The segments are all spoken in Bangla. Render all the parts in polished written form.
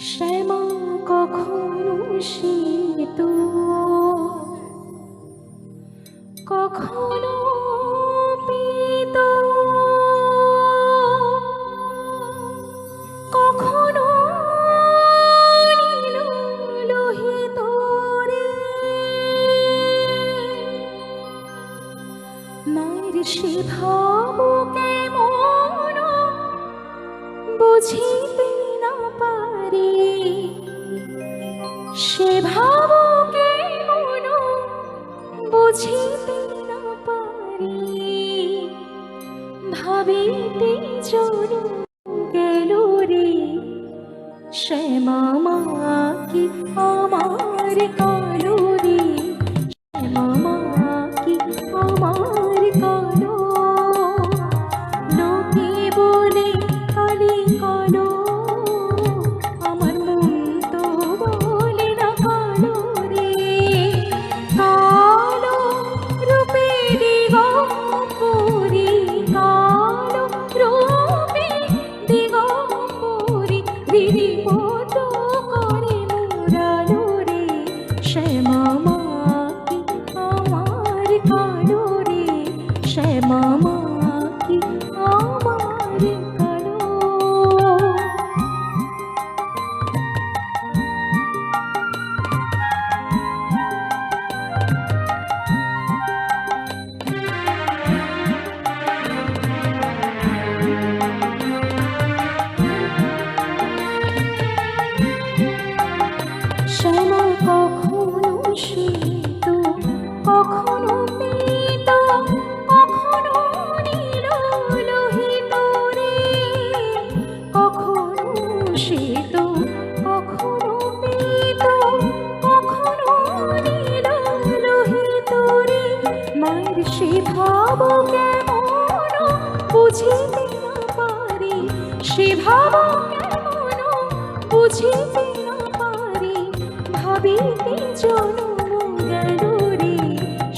শ্যামা কখনো শীত, কখনো পীত, কখনো নীল লোহিত রে। নাইর সে ভাব কেমন বুঝিতে না পারি, সে ভাব কেমন বুঝিতে না পারি। ভাবিতে জন গেল রে শ্যামা মা কি আমার কালো রে, শ্যামা মা কি আমার কালো। লোকে বলে কালি কালো, আমার মন তো বলে না কালো রে। কালো রূপে দিগম্বরী, কালো রূপে দিগম্বরী, দিদিপদ করে মোরালো রে শ্যামা মা কি আমার কালো রে, শ্যামা মা কি আমার কালো। শ্যামা কখনো শীত, কখনো পীত, কখনো নীল লোহিত রে। কখনো শীত, কখনো পীত, কখনো নীল লোহিত রে। মায়ের সে ভাব কেমন বুঝিতে না পারি, সে ভাব কেমন বুঝিতে না পারি। ভাবিতে জনম গেল রে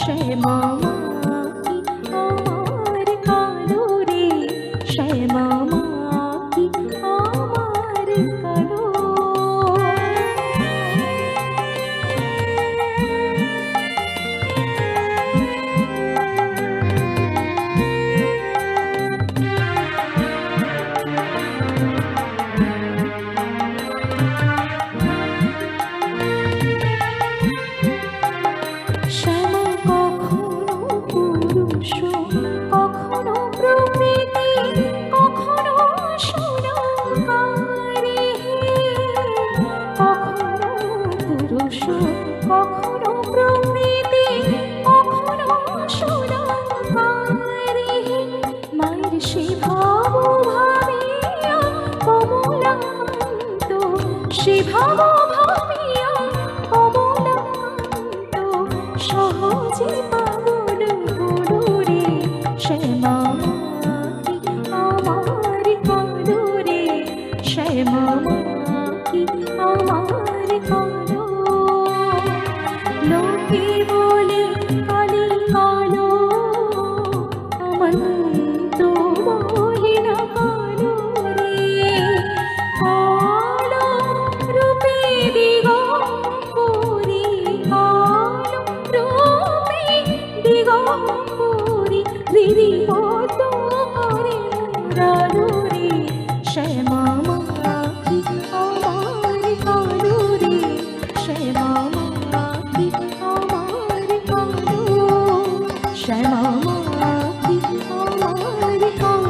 শ্যামা মা কি আমার কালো রে, শ্যামা মা কি আমার কালো। শ্যামা কখনো পুরুষ, কখনো প্রকৃতি, কখনো সোনাকারে। কখনো পুরুষ, কখনো প্রকৃতি, কখনো সোনাকারে। মায়ের সে ভাব ভাবিয়া কমলাকান্ত, সে ভাব ভাবিয়া কমলাকান্ত সহজে পাগল হলো রে শ্যামা মা কি আমার কালো রে, শ্যামা মা কি আমার কালো। লোকে বলে কালি কালো, আমার মন তো বলে না কালো রে। কালো রূপে দিগম্বরী, কালো রূপে দিগম্বরী, দিদিপদ করে মোরালো রে শ্যামা মা কি আমার কালো রে, শ্যামা মা কি আমার কালো, শ্যামা মা কি আমার কালো।